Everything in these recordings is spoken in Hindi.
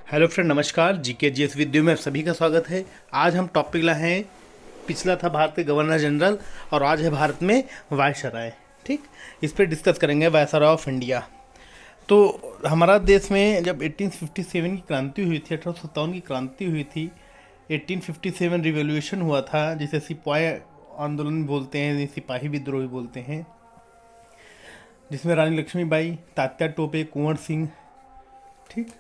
हेलो फ्रेंड, नमस्कार। जीके जीएस विद्यु में आप सभी का स्वागत है। आज हम टॉपिक लाए हैं, पिछला था भारत के गवर्नर जनरल और आज है भारत में वायसराय। ठीक, इस पर डिस्कस करेंगे वायसराय ऑफ इंडिया। तो हमारा देश में जब 1857 की क्रांति हुई थी, 1857 की क्रांति हुई थी, 1857 रिवॉल्यूशन हुआ था, जिसे सिपाही आंदोलन बोलते हैं, सिपाही विद्रोह भी बोलते हैं, जिसमें रानी लक्ष्मीबाई, तात्या टोपे, कुंवर सिंह, ठीक,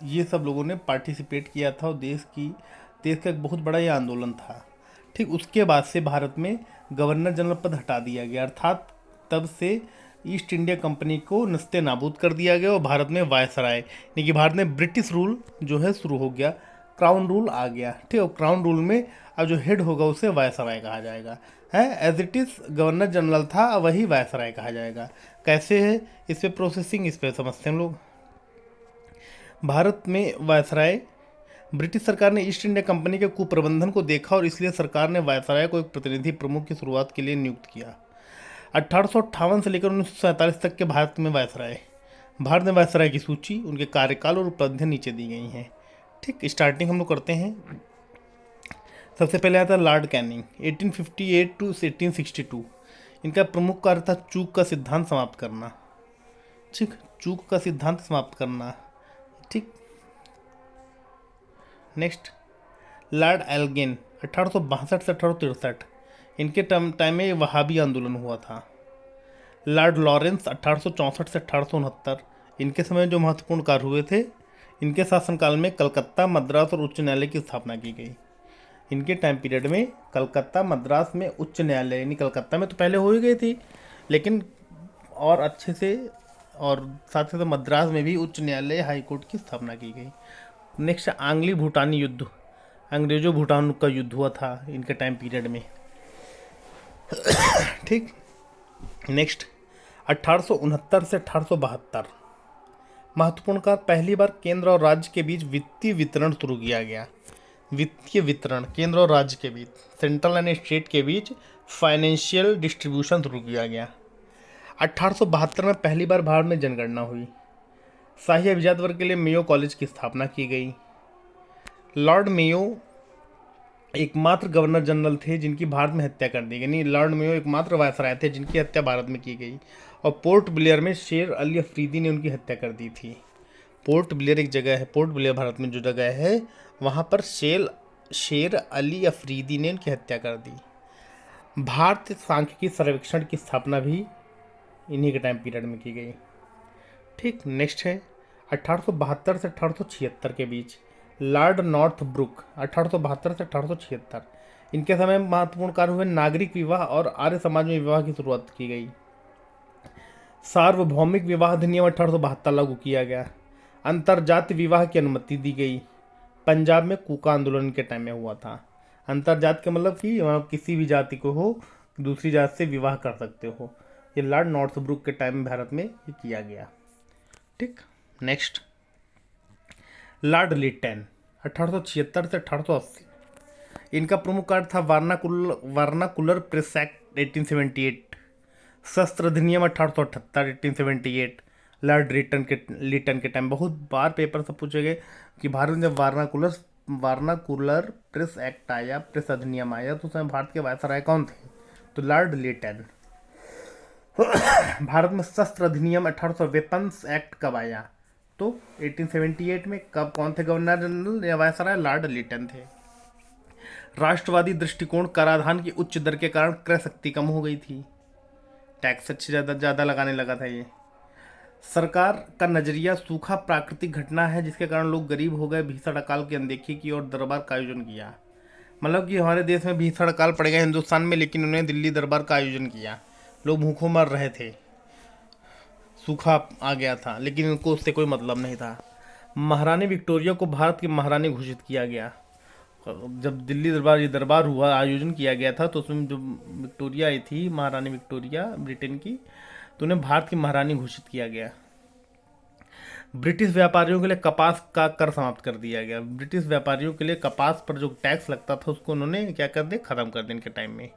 ये सब लोगों ने पार्टिसिपेट किया था और देश का एक बहुत बड़ा ये आंदोलन था। ठीक, उसके बाद से भारत में गवर्नर जनरल पद हटा दिया गया, अर्थात तब से ईस्ट इंडिया कंपनी को नस्ते नाबूद कर दिया गया और भारत में वायसराय यानी कि भारत में ब्रिटिश रूल जो है शुरू हो गया, क्राउन रूल आ गया। ठीक, और क्राउन रूल में अब जो हेड होगा उसे वायसराय कहा जाएगा। है as it is governor general था, वही वायसराय कहा जाएगा। कैसे है इस पे प्रोसेसिंग, इस पे समझते हैं हम लोग। भारत में वायसराय, ब्रिटिश सरकार ने ईस्ट इंडिया कंपनी के कुप्रबंधन को देखा और इसलिए सरकार ने वायसराय को एक प्रतिनिधि प्रमुख की शुरुआत के लिए नियुक्त किया। 1858 से लेकर 1947 तक के भारत में वायसराय की सूची, उनके कार्यकाल और उपलब्धियां नीचे दी गई हैं। ठीक, स्टार्टिंग हम लोग करते हैं। सबसे पहले आता है लॉर्ड कैनिंग, 1858 टू 1862। इनका प्रमुख कार्य था चूक का सिद्धांत समाप्त करना। ठीक, चूक का सिद्धांत समाप्त करना। ठीक, नेक्स्ट लॉर्ड एल्गिन, 1862 से 1863। इनके टाइम में वहाबी आंदोलन हुआ था। लॉर्ड लॉरेंस, 1864 से 1869। इनके समय जो महत्वपूर्ण कार्य हुए थे, इनके शासनकाल में कलकत्ता, मद्रास और उच्च न्यायालय की स्थापना की गई। इनके टाइम पीरियड में कलकत्ता, मद्रास में उच्च न्यायालय, यानी कलकत्ता में तो पहले हो ही गई थी, लेकिन और अच्छे से, और साथ ही साथ मद्रास में भी उच्च न्यायालय, हाई कोर्ट की स्थापना की गई। नेक्स्ट आंग्ली भूटानी युद्ध, अंग्रेजों भूटान का युद्ध हुआ था इनके टाइम पीरियड में। ठीक, नेक्स्ट 1869 से 1872। महत्वपूर्ण का पहली बार केंद्र और राज्य के बीच वित्तीय वितरण शुरू किया गया। वित्तीय वितरण केंद्र और राज्य के बीच, सेंट्रल एंड स्टेट के बीच फाइनेंशियल डिस्ट्रीब्यूशन शुरू किया गया। 1872 में पहली बार भारत में जनगणना हुई। शाही अभिजात वर्ग के लिए मेयो कॉलेज की स्थापना की गई। लॉर्ड मेयो एकमात्र गवर्नर जनरल थे जिनकी भारत में हत्या कर दी गई, नहीं, लॉर्ड मेयो एकमात्र वायसराय थे जिनकी हत्या भारत में की गई, और पोर्ट ब्लेयर में शेर अली अफरीदी ने उनकी हत्या कर दी थी। पोर्ट ब्लेयर एक जगह है, पोर्ट ब्लेयर भारत में जो जगह है, वहाँ पर शेर अली अफरीदी ने उनकी हत्या कर दी। भारतीय सांख्यिकी सर्वेक्षण की स्थापना भी इन्हीं के टाइम पीरियड में की गई। ठीक, नेक्स्ट है 1872 से 1876 के बीच लॉर्ड नॉर्थ ब्रुक, 1872 से 1876। इनके समय महत्वपूर्ण कार्य हुए, नागरिक विवाह और आर्य समाज में विवाह की शुरुआत की गई। सार्वभौमिक विवाह अधिनियम 1872 लागू किया गया। अंतरजातीय विवाह की अनुमति दी गई। पंजाब में कूका आंदोलन के टाइम में हुआ था। अंतरजात का मतलब कि किसी भी जाति को हो, दूसरी जाति से विवाह कर सकते हो। ये लॉर्ड नॉर्थ ब्रुक के टाइम में भारत में ये किया गया। ठीक, नेक्स्ट लॉर्ड लिटन, 1876 से 1880। इनका प्रमुख कार्य था वार्नाकुलर प्रेस एक्ट 1878, शस्त्र अधिनियम 1878 1878। लॉर्ड लिटन के टाइम बहुत बार पेपर से पूछे गए कि भारत में जब वार्नाकुलर प्रेस एक्ट आया, प्रेस अधिनियम आया, तो उसमें भारत के वायसराय कौन थे? तो लॉर्ड लिटन। भारत में शस्त्र अधिनियम 1800 वेपन्स एक्ट कब आया? तो 1878 में। कब, कौन थे गवर्नर जनरल या वायसराय? लॉर्ड लिटन थे। राष्ट्रवादी दृष्टिकोण, कराधान की उच्च दर के कारण क्रय शक्ति कम हो गई थी, टैक्स अच्छे ज़्यादा लगाने लगा था ये। सरकार का नजरिया सूखा प्राकृतिक घटना है जिसके कारण लोग गरीब हो गए, भीषण अकाल की अनदेखी की और दरबार का आयोजन किया। मतलब कि हमारे देश में भीषण अकाल पड़ गया हिंदुस्तान में, लेकिन उन्होंने दिल्ली दरबार का आयोजन किया। लोग भूखों मर रहे थे, सूखा आ गया था, लेकिन उनको उससे कोई मतलब नहीं था। महारानी विक्टोरिया को भारत की महारानी घोषित किया गया। जब दिल्ली दरबार ये दरबार हुआ, आयोजन किया गया था, तो उसमें जो विक्टोरिया आई थी, महारानी विक्टोरिया ब्रिटेन की, तो उन्हें भारत की महारानी घोषित किया गया। ब्रिटिश व्यापारियों के लिए कपास का कर समाप्त कर दिया गया। ब्रिटिश व्यापारियों के लिए कपास पर जो टैक्स लगता था उसको उन्होंने क्या कर दिया, खत्म कर दिया इनके टाइम में।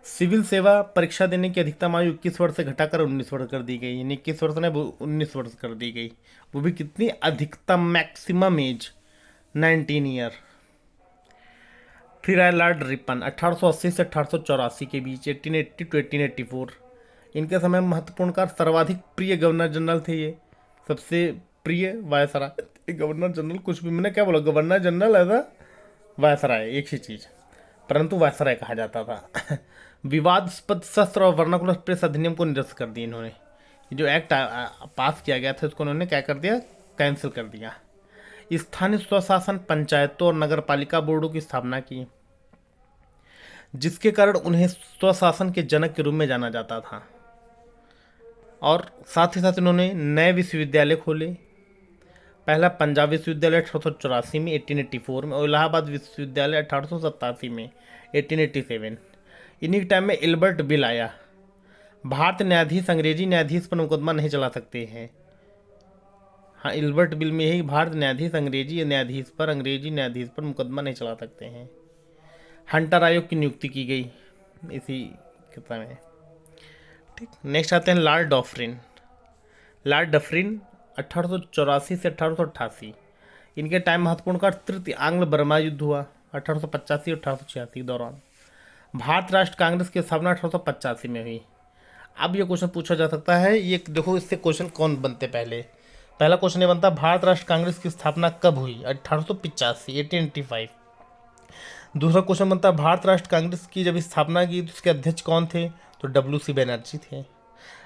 सिविल सेवा परीक्षा देने की अधिकतम आयु 21 वर्ष से घटाकर 19 वर्ष कर दी गई, यानी 21 वर्ष ने 19 वर्ष कर दी गई, वो भी कितनी, अधिकतम मैक्सिमम एज 19 ईयर। फिर आया लॉर्ड रिपन 1880 से 1884 के बीच, 1880 टू 1884। इनके समय महत्वपूर्ण कार्य, सर्वाधिक प्रिय गवर्नर जनरल थे ये, सबसे प्रिय वायसराय। गवर्नर जनरल कुछ भी, मैंने क्या बोला, गवर्नर जनरल एज वायसराय एक ही चीज़, परंतु वायसराय कहा जाता था। विवादास्पद शस्त्र और वर्नाकुलर प्रेस अधिनियम को निरस्त कर दिया इन्होंने, जो एक्ट पास किया गया था उसको उन्होंने क्या कर दिया, कैंसिल कर दिया। स्थानीय स्वशासन, पंचायतों और नगर पालिका बोर्डों की स्थापना की, जिसके कारण उन्हें स्वशासन के जनक के रूप में जाना जाता था। और साथ ही साथ इन्होंने नए विश्वविद्यालय खोले। पहला पंजाब विश्वविद्यालय 1884 में 1884 में, और इलाहाबाद विश्वविद्यालय 1887 में 1887। इन्हीं के टाइम में एल्बर्ट बिल आया, भारत न्यायाधीश अंग्रेजी न्यायाधीश पर मुकदमा नहीं चला सकते हैं। हाँ, एल्बर्ट बिल में ही भारत न्यायाधीश अंग्रेजी न्यायाधीश पर मुकदमा नहीं चला सकते हैं। हंटर आयोग की नियुक्ति की गई इसी किताब में। ठीक, नेक्स्ट आते हैं लॉर्ड डफरिन। लॉर्ड डफरिन 1884 से 1888। इनके टाइम महत्वपूर्ण का तृतीय आंग्ल बर्मा युद्ध हुआ 1885 और 1886 के दौरान। भारत राष्ट्र कांग्रेस की स्थापना 1885 में हुई। अब ये क्वेश्चन पूछा जा सकता है, ये देखो इससे क्वेश्चन कौन बनते, पहला क्वेश्चन ये बनता, भारत राष्ट्र कांग्रेस की स्थापना कब हुई, 1885 1885। दूसरा क्वेश्चन बनता, भारत राष्ट्र कांग्रेस की जब स्थापना की तो उसके अध्यक्ष कौन थे, तो WC बनर्जी थे।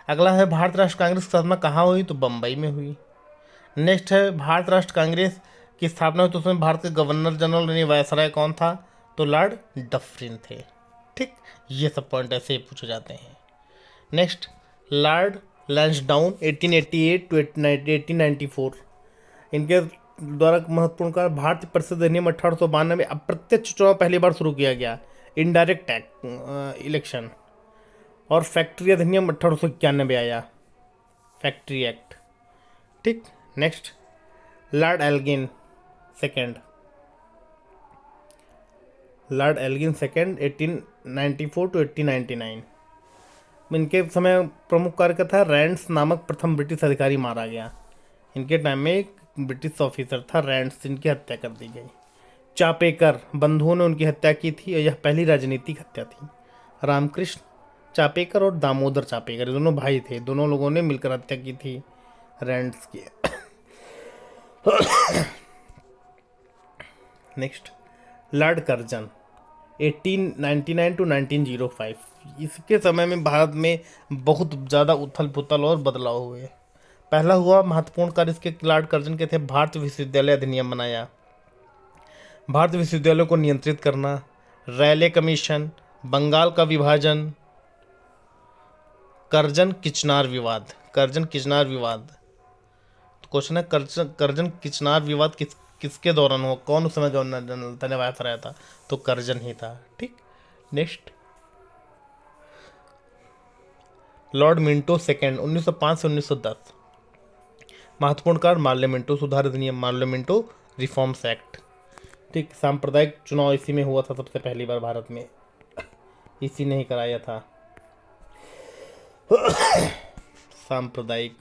अगला है, भारत राष्ट्र कांग्रेस की स्थापना कहाँ हुई, तो बम्बई में हुई। नेक्स्ट है, भारत राष्ट्र कांग्रेस की स्थापना हुई तो उसमें भारत के गवर्नर जनरल यानी वायसराय कौन था, तो लॉर्ड डफरिन थे। ठीक, ये सब पॉइंट ऐसे ही पूछे जाते हैं। Next, Lord Lansdowne 1888 to 1894। इनके द्वारा महत्वपूर्ण कार्य, भारतीय परिषद अधिनियम 1892 में अप्रत्यक्ष चुनाव पहली बार शुरू किया गया, इनडायरेक्ट इलेक्शन। और फैक्ट्री अधिनियम 1891 आया, फैक्ट्री एक्ट। ठीक, next, Lord Elgin second 1894 to 1899। इनके समय प्रमुख कार्य का था, रैंड्स नामक प्रथम ब्रिटिश अधिकारी मारा गया। इनके टाइम में एक ब्रिटिश ऑफिसर था रैंड्स, जिनकी हत्या कर दी गई। चापेकर बंधुओं ने उनकी हत्या की थी और यह पहली राजनीतिक हत्या थी। रामकृष्ण चापेकर और दामोदर चापेकर दोनों भाई थे, दोनों लोगों ने मिलकर हत्या की थी रैंड्स की। Next, Lord Curzon 1899 to 1905। इसके समय में भारत में बहुत ज़्यादा उथल पुथल और बदलाव हुए। पहला हुआ महत्वपूर्ण कार्य इसके लॉर्ड कर्जन के थे, भारत विश्वविद्यालय अधिनियम बनाया, भारत विश्वविद्यालयों को नियंत्रित करना, रैले कमीशन, बंगाल का विभाजन, कर्जन किचनार विवाद। तो क्वेश्चन है, कर्जन किचनार विवाद किसके दौरान हुआ, कौन उस समय गवर्नर जनरल था, वायसराय था, तो कर्जन ही था। ठीक, नेक्स्ट, लॉर्ड मिंटो सेकेंड 1905 से 1910। महत्वपूर्ण कार्य, मार्लियामेंटो सुधार अधिनियम, मार्लियामेंटो रिफॉर्म्स एक्ट। ठीक, सांप्रदायिक चुनाव इसी में हुआ था सबसे पहली बार भारत में, इसी ने ही कराया था सांप्रदायिक।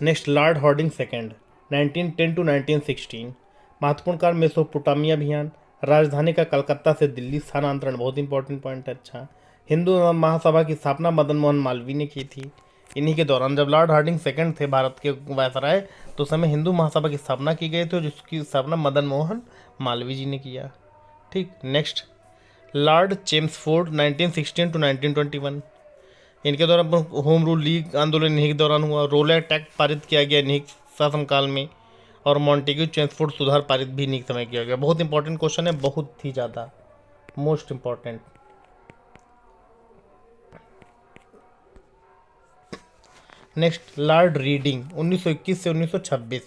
Next, Lord Hardinge second 1910 to 1916। महत्वपूर्ण कार्य, मेसोपोटामिया अभियान, राजधानी का कलकत्ता से दिल्ली स्थानांतरण, बहुत इंपॉर्टेंट पॉइंट है। अच्छा, हिंदू महासभा की स्थापना मदन मोहन मालवीय ने की थी। इन्हीं के दौरान जब लॉर्ड हार्डिंग सेकंड थे भारत के वायसराय, तो उस समय हिंदू महासभा की स्थापना की गई थी, जिसकी स्थापना मदन मोहन मालवीय जी ने किया। ठीक, नेक्स्ट, लॉर्ड चेम्सफोर्ड 1916 टू 1921। इनके द्वारा होम रूल लीग आंदोलन इन्हीं के दौरान हुआ। रोलेट एक्ट पारित किया गया इन्हीं शासनकाल में, और मॉन्टेग्यू चेम्सफोर्ड सुधार पारित भी इन्हीं समय किया गया। बहुत इंपॉर्टेंट क्वेश्चन है, बहुत ही ज़्यादा most important. Next, Lord reading 1921 से 1926।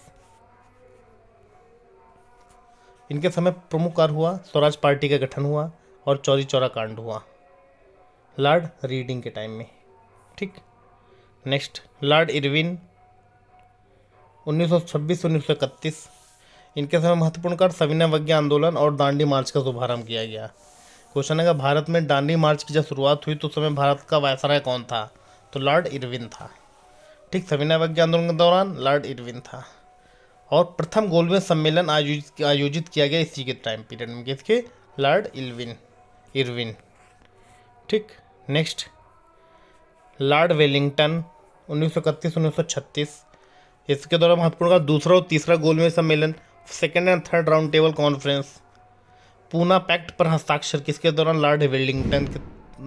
इनके समय प्रमुख कार्य हुआ, स्वराज पार्टी का गठन हुआ और चौरी चौरा कांड हुआ लॉर्ड रीडिंग के टाइम में। ठीक, नेक्स्ट, लॉर्ड इरविन 1926 से 1931। इनके समय महत्वपूर्ण कार्य, सविनय अवज्ञा आंदोलन और दांडी मार्च का शुभारंभ किया गया। क्वेश्चन है भारत में दांडी मार्च की जब शुरुआत हुई तो उस समय भारत का वायसराय कौन था? तो लॉर्ड इरविन था। ठीक, सविनय अवज्ञा आंदोलन के दौरान लॉर्ड इरविन था। और प्रथम गोलमेज सम्मेलन आयोजित किया गया इसी के टाइम पीरियड में, किसके? Lord Irwin. ठीक, नेक्स्ट लॉर्ड वेलिंगटन 1931-1936। इसके दौरान महत्वपूर्ण का दूसरा और तीसरा गोलमेज सम्मेलन, second and third round table conference. Poona pact पर हस्ताक्षर किसके दौरान? लॉर्ड वेलिंगटन के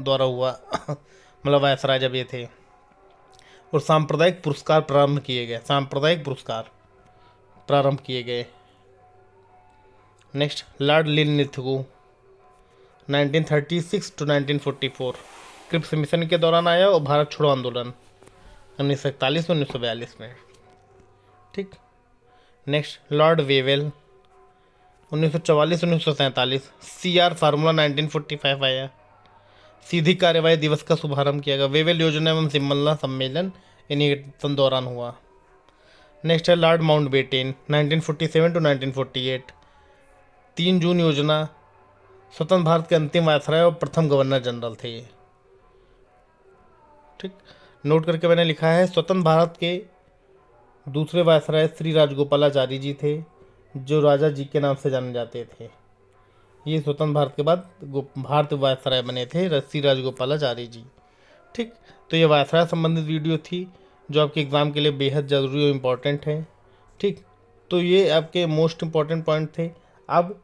द्वारा हुआ मतलब वायसराय जब ये थे। और सांप्रदायिक पुरस्कार प्रारंभ किए गए। Next Lord Linlithgow 1936 to 1944 Cripps mission के दौरान आया। और भारत छोड़ो आंदोलन 1941 में 1942 में। ठीक, next Lord Wavell 1944-1947। CR formula 1945 आया। सीधी कार्यवाही दिवस का शुभारंभ किया गया। वेवेल योजना एवं सिमला सम्मेलन इन्हीं के दौरान हुआ। नेक्स्ट है लॉर्ड माउंटबेटन 1947 to 1948। 3 जून योजना, स्वतंत्र भारत के अंतिम वायसराय और प्रथम गवर्नर जनरल थे ये। ठीक, नोट करके मैंने लिखा है स्वतंत्र भारत के दूसरे वायसराय श्री राजगोपालाचारी जी थे, जो राजा जी के नाम से जाने जाते थे। ये स्वतंत्र भारत के बाद भारत वायसराय बने थे श्री राजगोपालाचारी जी। ठीक, तो ये वायसराय संबंधित वीडियो थी जो आपके एग्ज़ाम के लिए बेहद ज़रूरी और इम्पोर्टेंट है। ठीक, तो ये आपके मोस्ट इम्पॉर्टेंट पॉइंट थे। अब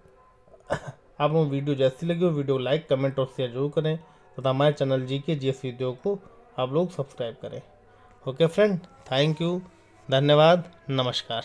आप लोग वीडियो जैसी लगी हो वीडियो लाइक कमेंट और शेयर जरूर करें तथा हमारे चैनल GK GS वीडियो को आप लोग सब्सक्राइब करें। ओके फ्रेंड, थैंक यू, धन्यवाद, नमस्कार।